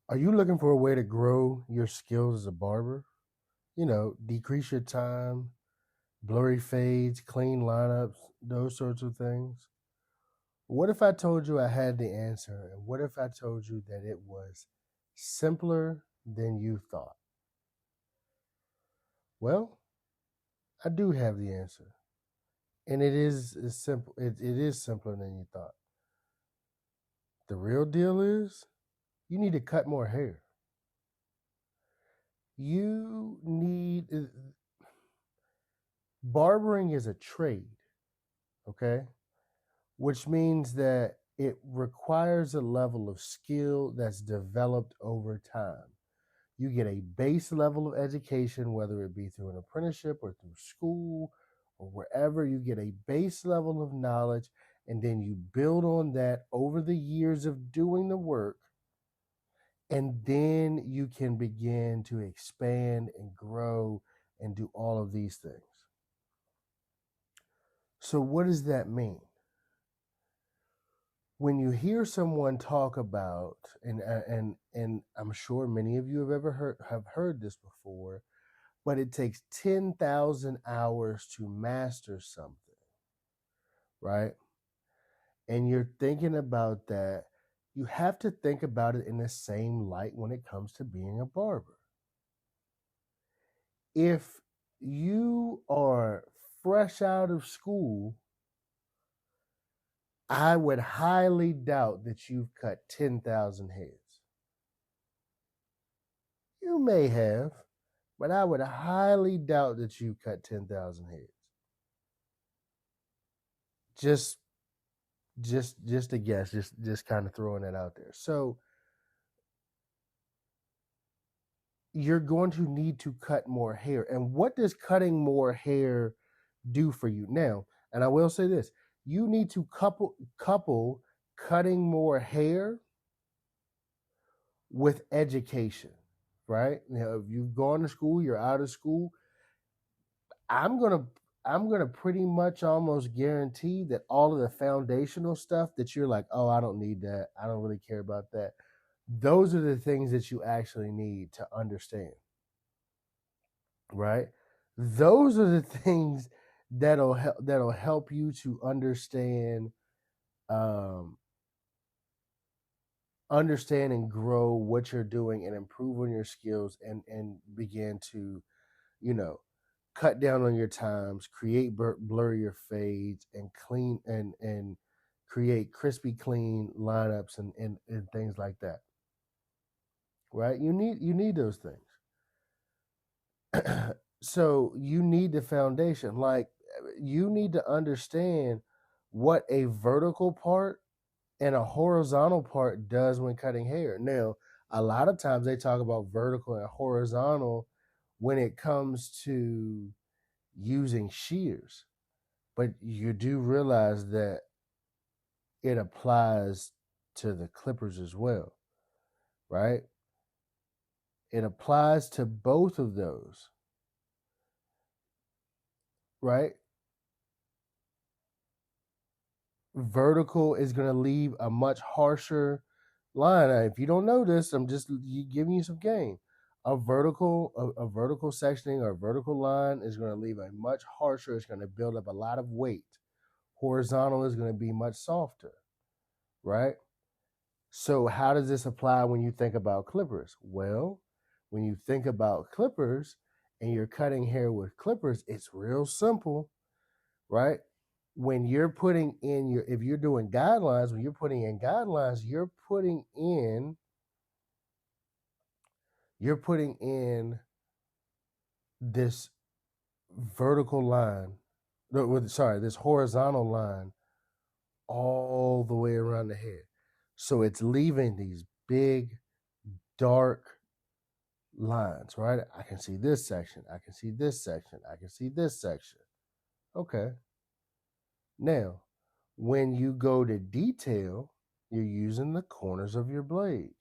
Are you looking for a way to grow your skills as a barber? Decrease your time, blurry fades, clean lineups, those sorts of things. What if I told you I had the answer? And what if I told you that it was simpler than you thought? Well, I do have the answer. And it is as simple it is simpler than you thought. The real deal is you need to cut more hair. You need barbering is a trade, okay? Which means that it requires a level of skill that's developed over time. You get a base level of education, whether it be through an apprenticeship or through school or wherever. You get a base level of knowledge, and then you build on that over the years of doing the work, and then you can begin to expand and grow and do all of these things. So, what does that mean? When you hear someone talk about, and I'm sure many of you have heard this before, but it takes 10,000 hours to master something, right? And you're thinking about that, you have to think about it in the same light when it comes to being a barber. If you are fresh out of school, I would highly doubt that you've cut 10,000 heads. You may have, but I would highly doubt that you cut 10,000 heads. Just just a guess, just kind of throwing that out there. So you're going to need to cut more hair. And what does cutting more hair do for you? Now, and I will say this, you need to couple cutting more hair with education, right? Now, if you've gone to school, you're out of school, I'm gonna I'm gonna pretty much almost guarantee that all of the foundational stuff that you're like, oh, I don't need that. I don't really care about that. Those are the things that you actually need to understand, right? Those are the things that'll help you to um, understand and grow what you're doing and improve on your skills and begin to, you know, cut down on your times, create blurrier fades, and clean and create crispy clean lineups and things like that. Right? You need those things. So you need the foundation. Like you need to understand what a vertical part and a horizontal part does when cutting hair. Now, a lot of times they talk about vertical and horizontal when it comes to using shears, but you do realize that it applies to the clippers as well, right? It applies to both of those, right? Vertical is going to leave a much harsher line. Now, if you don't know this, I'm just giving you some game. A vertical sectioning or a vertical line is going to leave a much harsher. It's going to build up a lot of weight. Horizontal is going to be much softer, right? So, how does this apply when you think about clippers? Well, when you think about clippers and you're cutting hair with clippers, it's real simple, right? When you're putting in if you're doing guidelines, when you're putting in guidelines, you're putting in this vertical line, this horizontal line all the way around the head. So it's leaving these big, dark lines, right? I can see this section. I can see this section. I can see this section. Okay. Now, when you go to detail, you're using the corners of your blade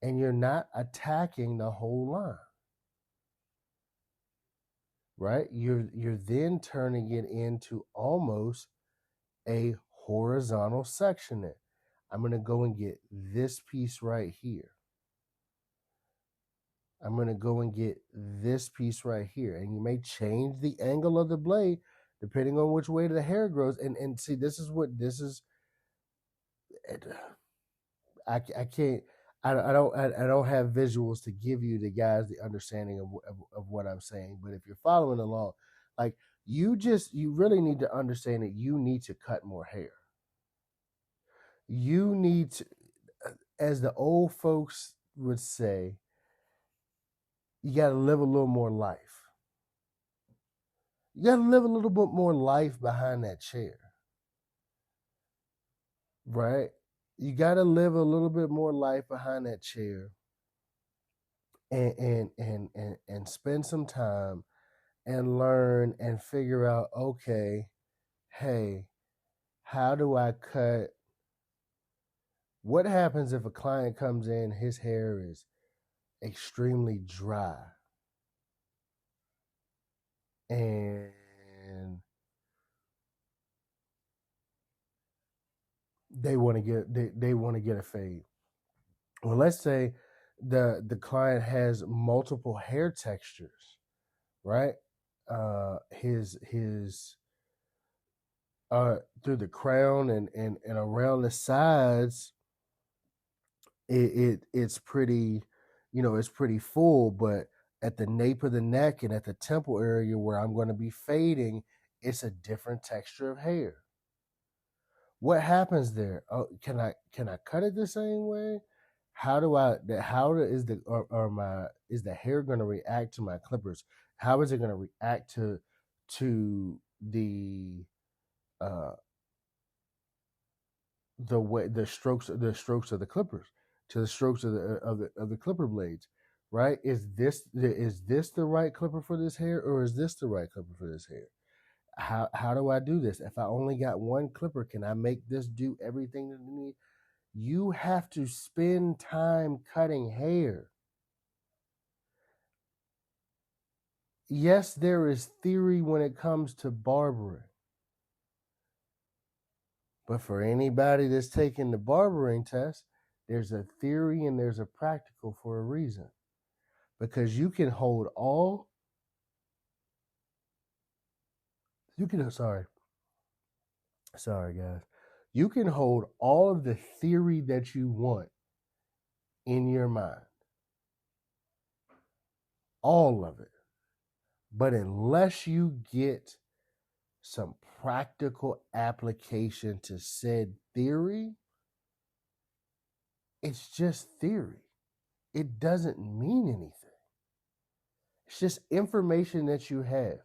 and you're not attacking the whole line, right? You're then turning it into almost a horizontal sectioning. I'm going to go and get this piece right here. I'm going to go and get this piece right here. And you may change the angle of the blade depending on which way the hair grows. And see, this is, I can't, I don't have visuals to give you the guys the understanding of what I'm saying. But if you're following along, like you really need to understand that you need to cut more hair. You need to, as the old folks would say, you got to live a little more life. You got to live a little bit more life behind that chair, right? You got to live a little bit more life behind that chair, and spend some time and learn and figure out, okay, hey, how do I cut? What happens if a client comes in, his hair is extremely dry, and they want to get a fade? Well, let's say the client has multiple hair textures, right? His through the crown and around the sides, it's pretty, it's pretty full, but at the nape of the neck and at the temple area where I'm going to be fading, it's a different texture of hair. What happens there? Oh, can I cut it the same way? Is the hair going to react to my clippers? How is it going to react to uh the strokes of the clippers, to the strokes of the clipper blades, right? Is this the right clipper for this hair, or is this the right clipper for this hair? How do I do this? If I only got one clipper, can I make this do everything that you need? You have to spend time cutting hair. Yes, there is theory when it comes to barbering. But for anybody that's taking the barbering test, there's a theory and there's a practical for a reason. Because you can hold all, sorry guys. You can hold all of the theory that you want in your mind. All of it. But unless you get some practical application to said theory, it's just theory. It doesn't mean anything. It's just information that you have.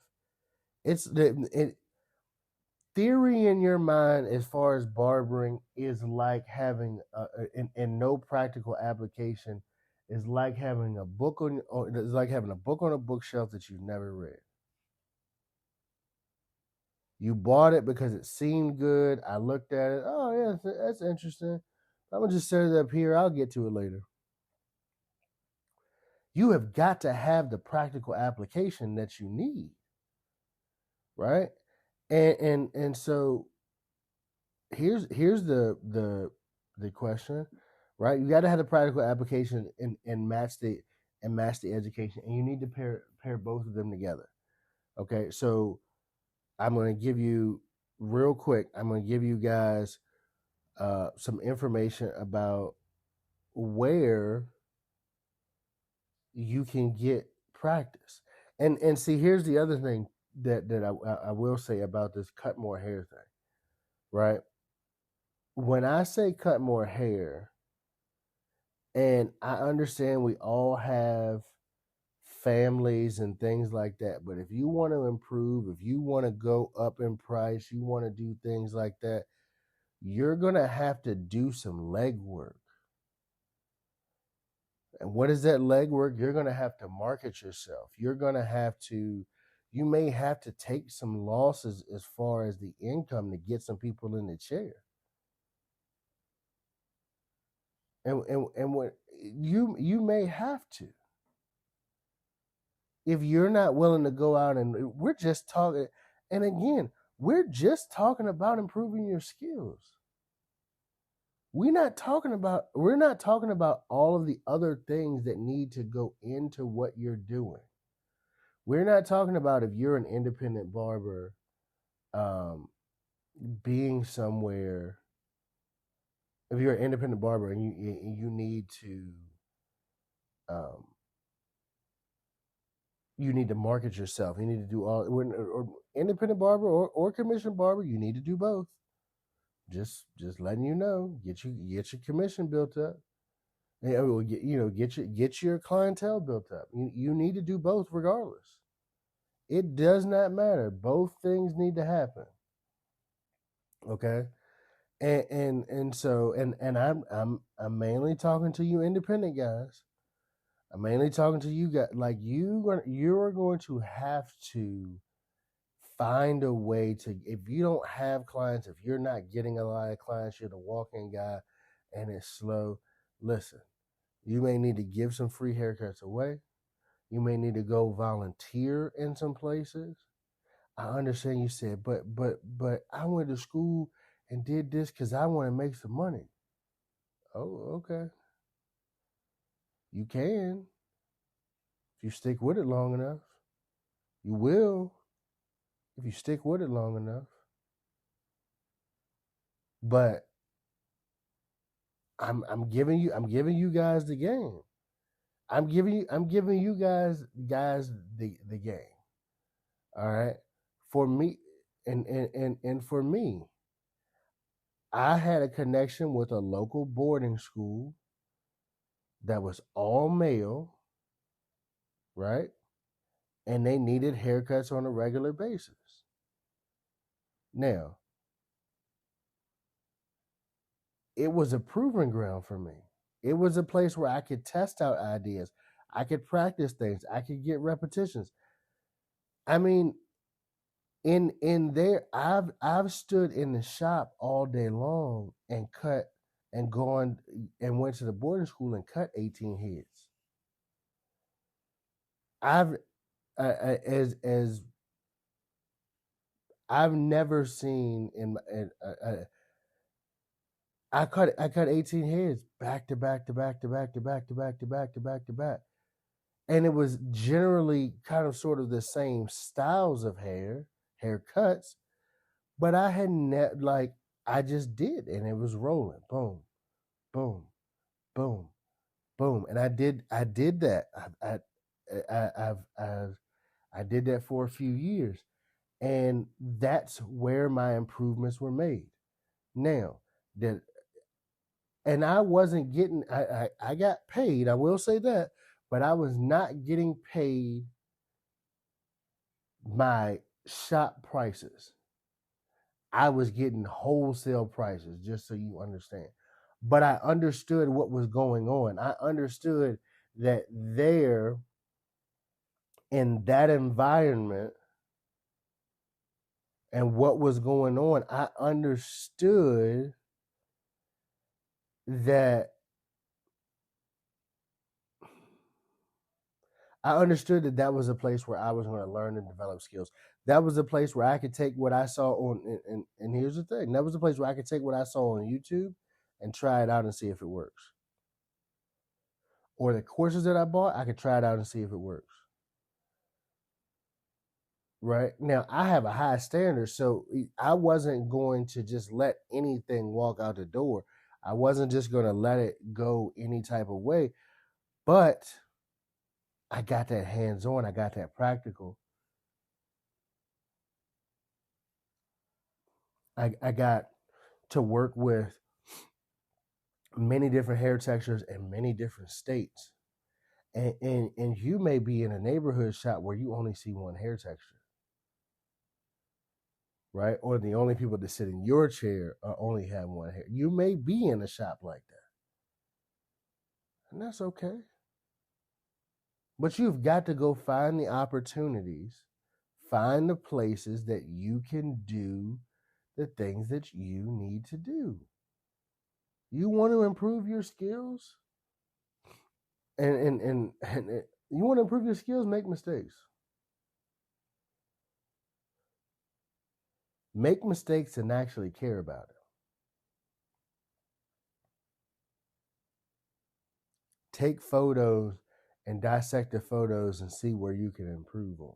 Theory in your mind as far as barbering is like having in no practical application is like having a book on a bookshelf that you've never read. You bought it because it seemed good. I looked at it. Oh yeah, that's interesting. I'm gonna just set it up here. I'll get to it later. You have got to have the practical application that you need, right? And so here's the question, right? You got to have the practical application and match the education, and you need to pair both of them together. Okay, so I'm going to give you real quick. I'm going to give you guys some information about where you can get practice. And see, here's the other thing that I will say about this cut more hair thing, right? When I say cut more hair, and I understand we all have families and things like that, but if you want to improve, if you want to go up in price, you want to do things like that, you're going to have to do some legwork. And what is that legwork? You're going to have to market yourself. You may have to take some losses as far as the income to get some people in the chair. And what you may have to. If you're not willing to go out, and we're just talking, and again, we're just talking about improving your skills. we're not talking about all of the other things that need to go into what you're doing. We're not talking about if you're an independent barber, um, being somewhere. If you're an independent barber and you need to, um, you need to market yourself. You need to do all or independent barber or commission barber. You need to do both. Just letting you know. Get your commission built up. Get your clientele built up. You need to do both regardless. It does not matter. Both things need to happen. Okay. And mainly talking to you independent guys. I'm mainly talking to you guys. Like you're going to have to find a way to, if you don't have clients, if you're not getting a lot of clients, you're the walk-in guy and it's slow. Listen, you may need to give some free haircuts away. You may need to go volunteer in some places. I understand you said, but I went to school and did this because I want to make some money. Oh, okay. You can. If you stick with it long enough. You will if you stick with it long enough. But I'm giving you guys the game. I'm giving you guys the game. All right. For me and for me, I had a connection with a local boarding school that was all male, right? And they needed haircuts on a regular basis. Now, it was a proving ground for me. It was a place where I could test out ideas. I could practice things. I could get repetitions. I mean, in there, I've stood in the shop all day long and cut and gone and went to the boarding school and cut 18 heads. I've as I've never seen I cut 18 heads back to back to back to back to back to back to back to back to back. And it was generally kind of sort of the same styles of haircuts, but I had I just did, and it was rolling, boom, boom, boom, boom, and I did that. I did that for a few years, and that's where my improvements were made. Now that, and I wasn't getting, I got paid. I will say that, but I was not getting paid my shop prices. I was getting wholesale prices, just so you understand. But I understood what was going on. I understood that there in that environment and what was going on, I understood that that was a place where I was going to learn and develop skills. That was a place where I could take what I saw on, and here's the thing, that was a place where I could take what I saw on YouTube and try it out and see if it works. Or the courses that I bought, I could try it out and see if it works. Right now, I have a high standard, so I wasn't going to just let anything walk out the door. I wasn't just going to let it go any type of way, but I got that hands on, I got that practical. I got to work with many different hair textures in many different states. And you may be in a neighborhood shop where you only see one hair texture, right? Or the only people that sit in your chair only have one hair. You may be in a shop like that, and that's okay. But you've got to go find the opportunities, find the places that you can do the things that you need to do. You want to improve your skills, and you want to improve your skills, make mistakes. Make mistakes and actually care about it. Take photos and dissect the photos and see where you can improve on.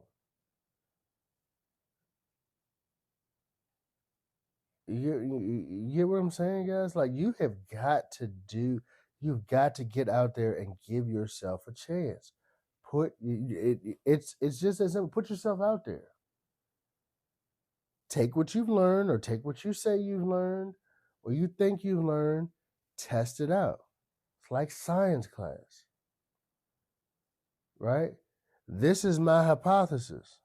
You get what I'm saying, guys? Like you've got to get out there and give yourself a chance. It's just as simple. Put yourself out there. Take what you've learned, or take what you say you've learned, or you think you've learned. Test it out. It's like science class, right? This is my hypothesis.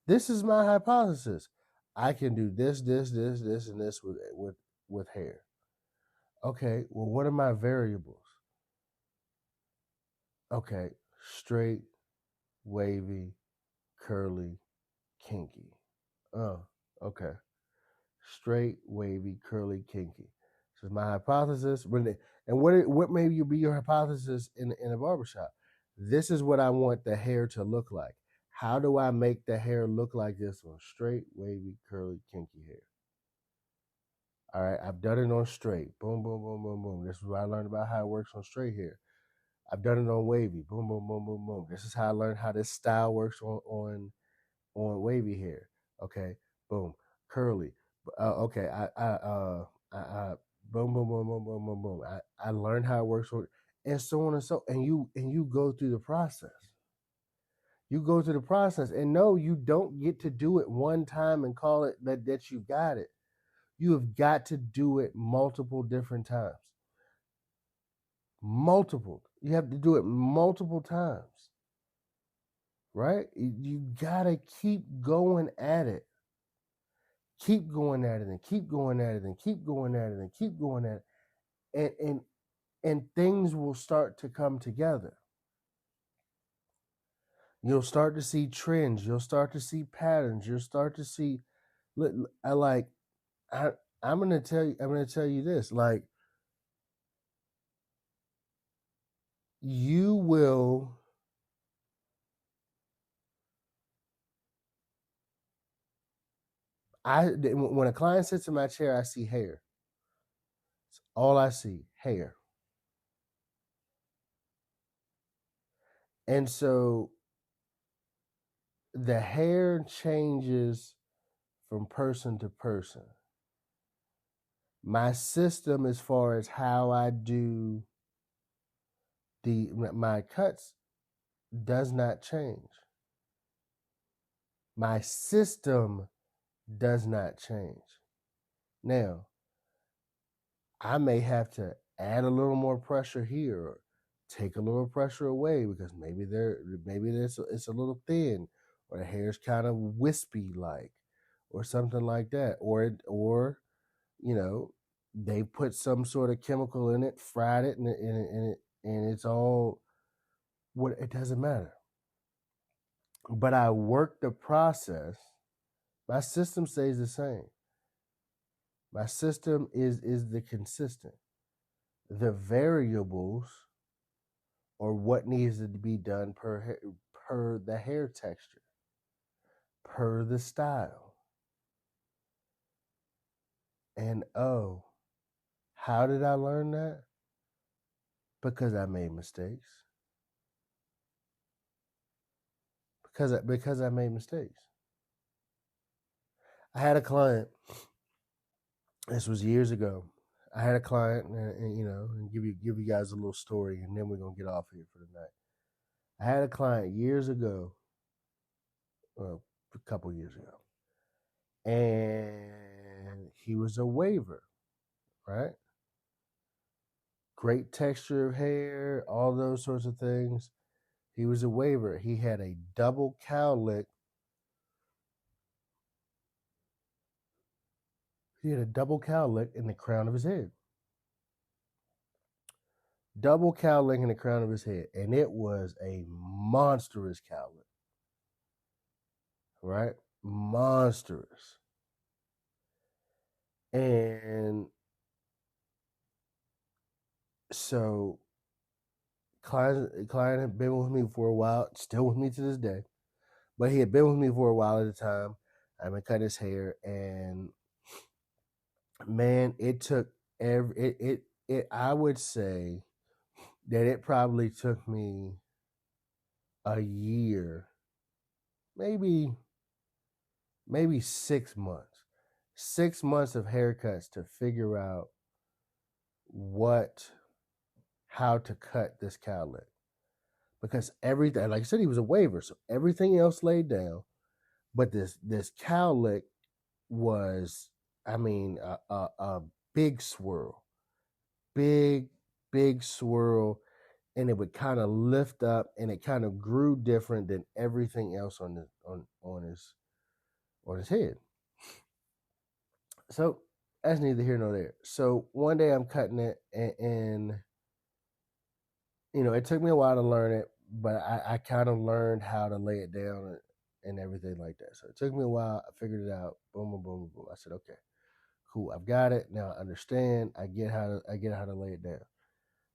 This is my hypothesis. I can do this, and this with hair. Okay, well, what are my variables? Okay, straight, wavy, curly, kinky. Oh, okay. Straight, wavy, curly, kinky. So my hypothesis. And what may you be your hypothesis in a barbershop? This is what I want the hair to look like. How do I make the hair look like this one? Straight, wavy, curly, kinky hair. All right, I've done it on straight. Boom, boom, boom, boom, boom. This is what I learned about how it works on straight hair. I've done it on wavy. Boom, boom, boom, boom, boom. This is how I learned how this style works on wavy hair. Okay, boom, curly. Okay, I boom, boom, boom, boom, boom, boom, boom. I learned how it works on, and so on and so. And you go through the process. You go through the process, and no, you don't get to do it one time and call it that you got it. You have got to do it multiple different times. Multiple. You have to do it multiple times, right? You gotta keep going at it. Keep going at it and keep going at it and keep going at it and keep going at it. And things will start to come together. You'll start to see trends. You'll start to see patterns. You'll start to see. I'm gonna tell you. I'm gonna tell you this. Like you will. When a client sits in my chair, I see hair. It's all I see, hair. And so the hair changes from person to person. My system, as far as how I do my cuts, does not change. My system does not change. Now, I may have to add a little more pressure here, or take a little pressure away because maybe it's a little thin, or the hair's kind of wispy like, or something like that, or you know, they put some sort of chemical in it, fried it, and it's all what it doesn't matter. But I work the process. My system stays the same. My system is the consistent. The variables or what needs to be done per the hair texture, per the style. And oh, how did I learn that? Because I made mistakes. Because I made mistakes. I had a client. This was years ago. I had a client, and give you guys a little story, and then we're gonna get off here for the night. I had a client years ago, well, a couple years ago, and he was a waver, right? Great texture of hair, all those sorts of things. He was a waver. He had a double cowlick. He had a double cowlick in the crown of his head. Double cowlick in the crown of his head, and it was a monstrous cowlick, right? Monstrous. And so client had been with me for a while, still with me to this day, but he had been with me for a while at the time. I've been cutting his hair, and man, it took I would say that it probably took me a year, maybe 6 months, 6 months of haircuts to figure out how to cut this cowlick. Because everything, like I said, he was a waiver, so everything else laid down, but this cowlick was, I mean, a big swirl, big swirl, and it would kind of lift up, and it kind of grew different than everything else on his head. So that's neither here nor there. So one day I'm cutting it, and it took me a while to learn it, but I kind of learned how to lay it down and everything like that. So it took me a while. I figured it out. Boom, boom, boom, boom. I said, okay, cool. I've got it now. I understand. I get how to lay it down.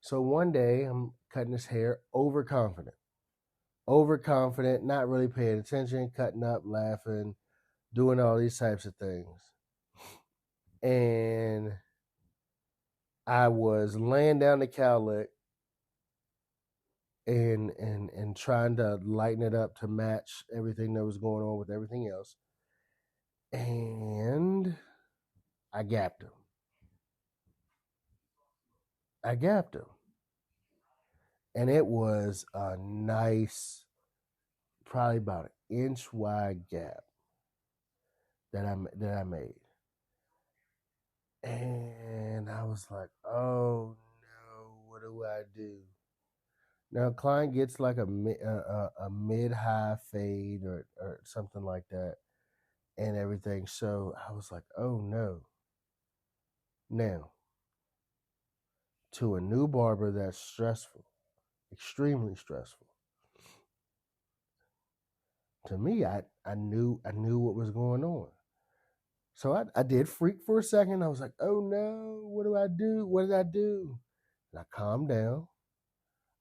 So one day I'm cutting his hair, overconfident, not really paying attention, cutting up, laughing, doing all these types of things. And I was laying down the cowlick and trying to lighten it up to match everything that was going on with everything else. And I gapped him. And it was a nice, probably about an inch wide gap that I made. And I was like, oh no, what do I do? Now, client gets like a mid-high fade or something like that and everything. So I was like, oh no. Now, to a new barber, that's stressful, extremely stressful. To me, I knew what was going on. So I did freak for a second. I was like, oh no, what do I do? What did I do? And I calmed down.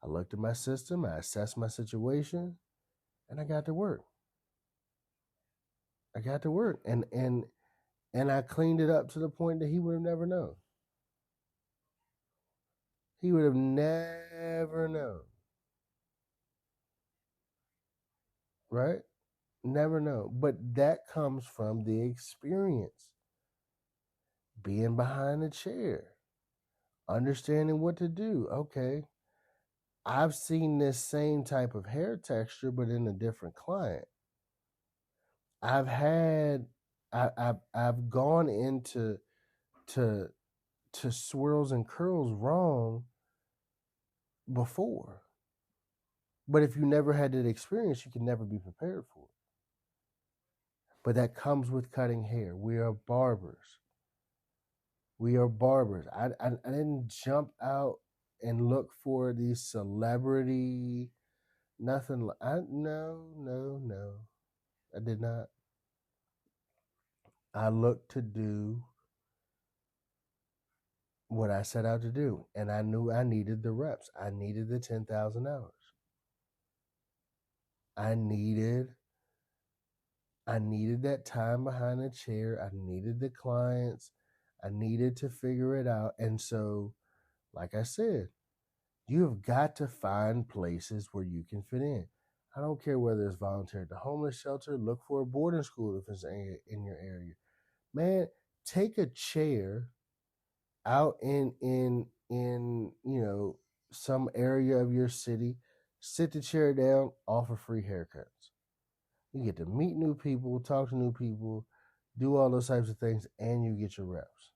I looked at my system, I assessed my situation, and I got to work. And I cleaned it up to the point that he would have never known. He would have never known. Right? Never know. But that comes from the experience. Being behind the chair. Understanding what to do. Okay. I've seen this same type of hair texture, but in a different client. I've gone into swirls and curls wrong before. But if you never had that experience, you can never be prepared for it. But that comes with cutting hair. We are barbers. I didn't jump out and look for these celebrity, nothing. No. I did not. I looked to do what I set out to do, and I knew I needed the reps. I needed the 10,000 hours. I needed that time behind the chair. I needed the clients. I needed to figure it out. And so, like I said, you have got to find places where you can fit in. I don't care whether it's volunteer at the homeless shelter, look for a boarding school if it's in your area. Man, take a chair out in some area of your city, sit the chair down, offer free haircuts. You get to meet new people, talk to new people, do all those types of things, and you get your reps.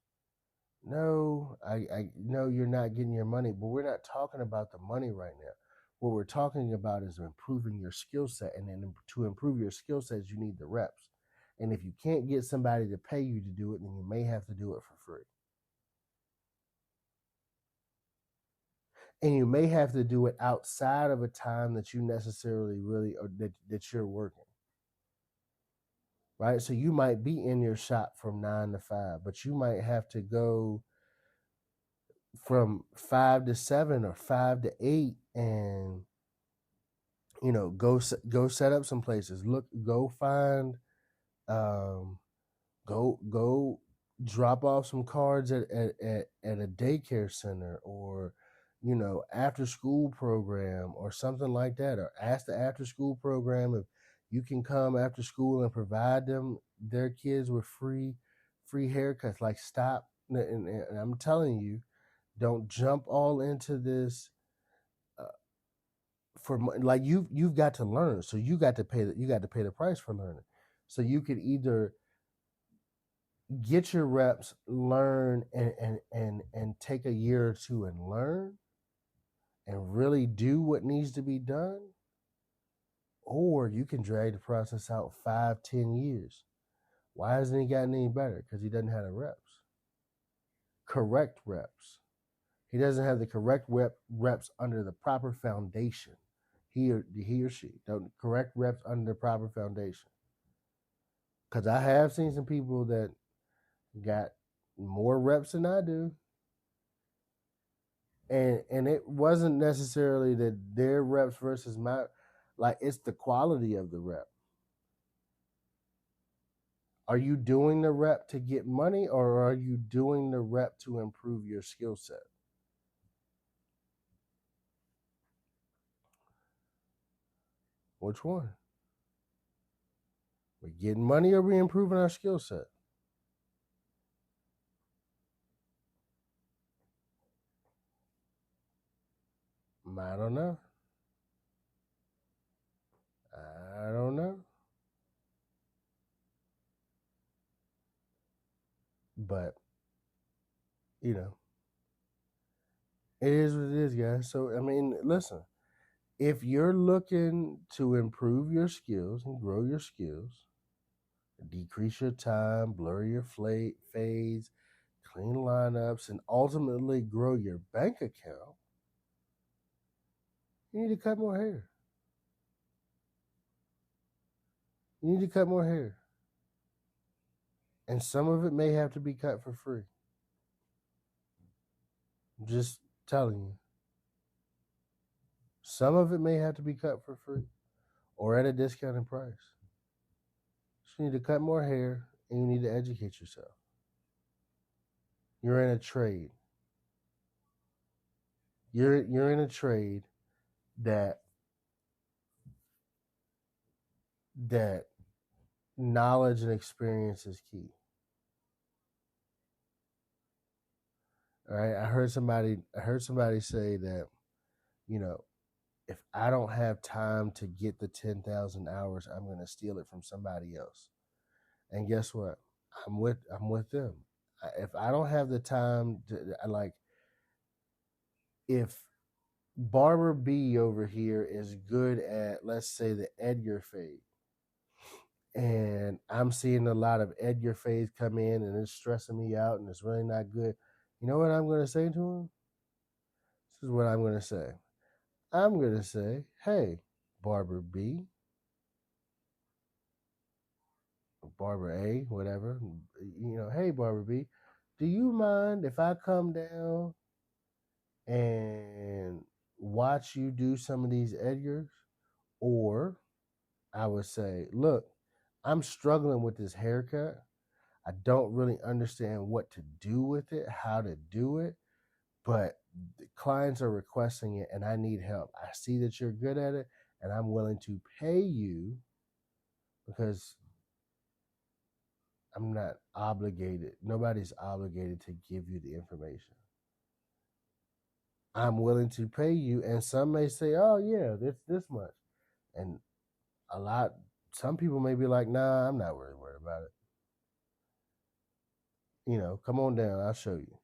No, I know you're not getting your money, but we're not talking about the money right now. What we're talking about is improving your skill set, and then to improve your skill sets, you need the reps. And if you can't get somebody to pay you to do it, then you may have to do it for free. And you may have to do it outside of a time that you necessarily really, or that you're working. Right? So you might be in your shop from 9 to 5, but you might have to go from 5 to 7 or 5 to 8 and go set up some places. Go find go drop off some cards at a daycare center, or after school program or something like that, or ask the after school program if you can come after school and provide their kids with free haircuts. Like, stop. And I'm telling you, don't jump all into this like you've got to learn, so you got to pay the price for learning. So you could either get your reps, learn, and take a year or two and learn and really do what needs to be done, or you can drag the process out 5-10 years. Why hasn't he gotten any better? Because he doesn't have the correct reps. He doesn't have the correct reps under the proper foundation. He or she don't correct reps under the proper foundation. Because I have seen some people that got more reps than I do, and it wasn't necessarily that their reps versus my, like, it's the quality of the rep. Are you doing the rep to get money, or are you doing the rep to improve your skill set? Which one? We getting money, or we improving our skill set? I don't know. I don't know. But, it is what it is, guys. So, I mean, listen, if you're looking to improve your skills and grow your skills, decrease your time, blur your fades, clean lineups, and ultimately grow your bank account, you need to cut more hair. You need to cut more hair. And some of it may have to be cut for free. I'm just telling you. Some of it may have to be cut for free or at a discounted price. So you need to cut more hair, and you need to educate yourself. You're in a trade. You're in a trade that knowledge and experience is key. All right. I heard somebody say that, if I don't have time to get the 10,000 hours, I'm going to steal it from somebody else. And guess what? I'm with them. If I don't have the time to, if Barber B over here is good at, let's say, the Edgar fade, and I'm seeing a lot of Edgar fades come in and it's stressing me out and it's really not good, you know what I'm going to say to him? This is what I'm going to say. I'm going to say, hey, Barber B, Barber A, whatever, hey, Barber B, do you mind if I come down and watch you do some of these Edgars? Or I would say, look, I'm struggling with this haircut. I don't really understand what to do with it, how to do it, but the clients are requesting it and I need help. I see that you're good at it and I'm willing to pay you because I'm not obligated. Nobody's obligated to give you the information. I'm willing to pay you, and some may say, oh yeah, it's this much. And some people may be like, nah, I'm not really worried about it. Come on down, I'll show you.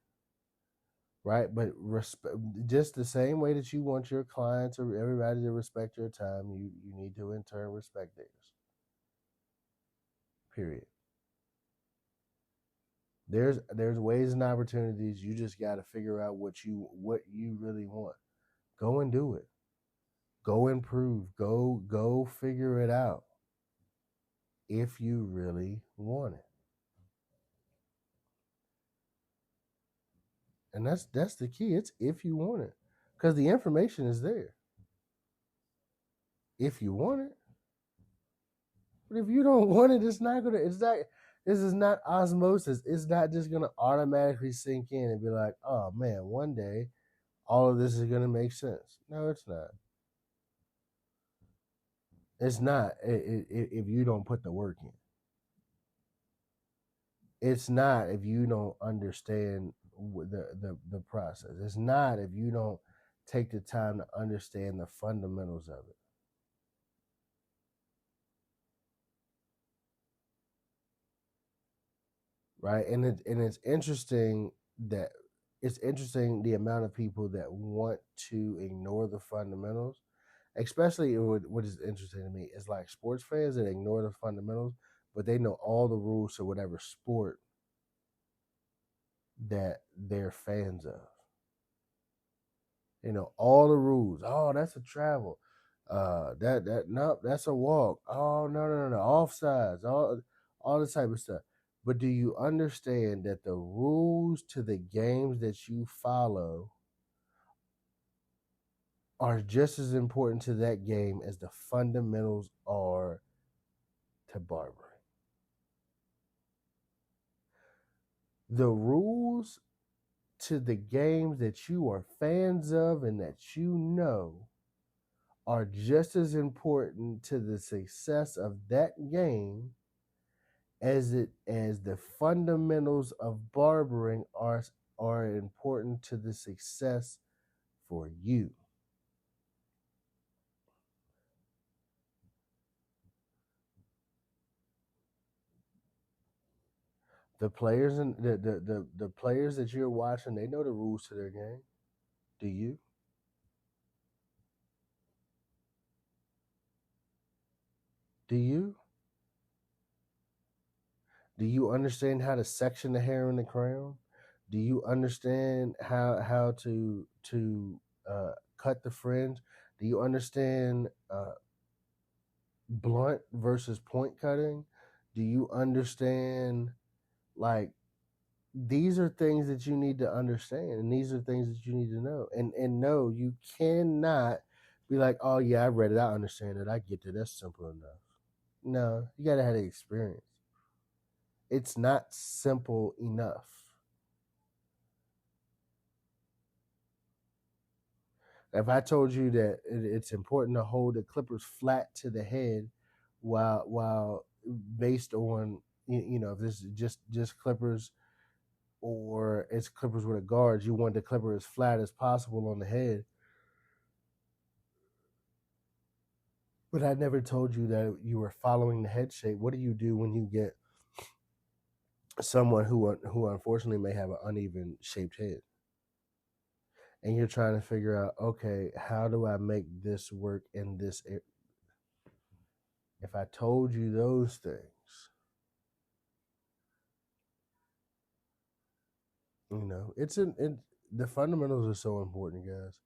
Right? But just the same way that you want your clients or everybody to respect your time, you need to in turn respect theirs. Period. There's ways and opportunities. You just got to figure out what you really want. Go and do it. Go improve. Go figure it out. If you really want it. And that's the key. It's if you want it. Because the information is there. If you want it. But if you don't want it, this is not osmosis. It's not just gonna automatically sink in and be like, oh man, one day all of this is going to make sense. No, it's not. It's not if you don't put the work in. It's not if you don't understand the process. It's not if you don't take the time to understand the fundamentals of it. Right? And it's interesting that it's interesting the amount of people that want to ignore the fundamentals. Especially what is interesting to me is like sports fans that ignore the fundamentals, but they know all the rules to whatever sport that they're fans of. You know, all the rules. Oh, that's a travel. That nope, that's a walk. Oh no, offsides. All this type of stuff. But do you understand that the rules to the games that you follow are just as important to that game as the fundamentals are to barbering? The rules to the games that you are fans of and that you know are just as important to the success of that game as the fundamentals of barbering are important to the success for you. The players and the players that you're watching, they know the rules to their game. Do you? Do you? Do you understand how to section the hair in the crown? Do you understand how cut the fringe? Do you understand blunt versus point cutting? Do you understand, like, these are things that you need to understand, and these are things that you need to know. And no, you cannot be like, oh yeah, I read it, I understand it, I get it, that's simple enough. No, you gotta have the experience. It's not simple enough. If I told you that it's important to hold the clippers flat to the head, while based on you know, if this is just clippers, or it's clippers with a guard, you want the clipper as flat as possible on the head. But I never told you that you were following the head shape. What do you do when you get someone who unfortunately may have an uneven shaped head, and you're trying to figure out, okay, how do I make this work in this? If I told you those things, you know, the fundamentals are so important, guys.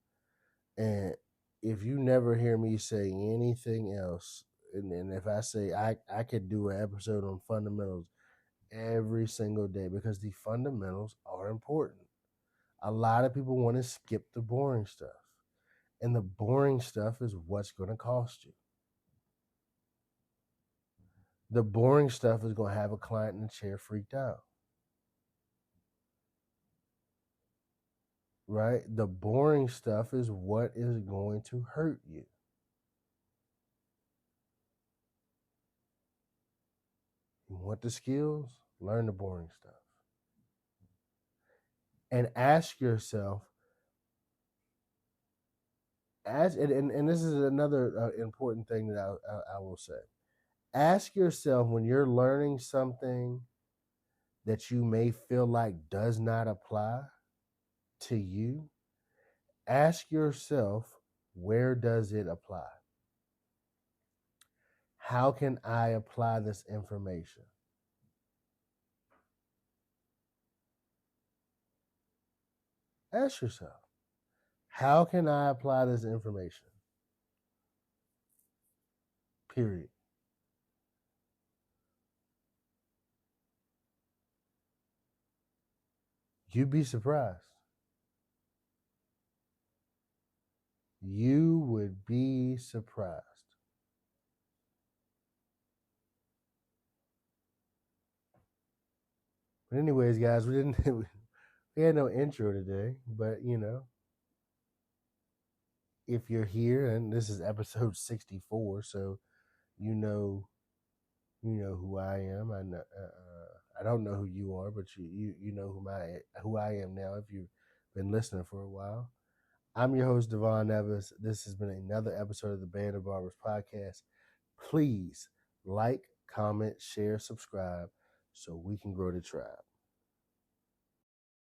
And if you never hear me say anything else, and if I say I could do an episode on fundamentals every single day, because the fundamentals are important. A lot of people want to skip the boring stuff, and the boring stuff is what's going to cost you. The boring stuff is going to have a client in the chair freaked out, right? The boring stuff is what is going to hurt you. You want the skills? Learn the boring stuff. And ask yourself, and this is another important thing that I will say. Ask yourself, when you're learning something that you may feel like does not apply to you, ask yourself, where does it apply? How can I apply this information? Ask yourself, how can I apply this information? Period. You'd be surprised. You would be surprised. But anyways, guys, we didn't we had no intro today, but you know, if you're here, and this is episode 64, so you know who I am. I know, I don't know who you are, but you know who I am now if you've been listening for a while. I'm your host, Devon Nevis. This has been another episode of the Band of Barbers podcast. Please like, comment, share, subscribe so we can grow the tribe.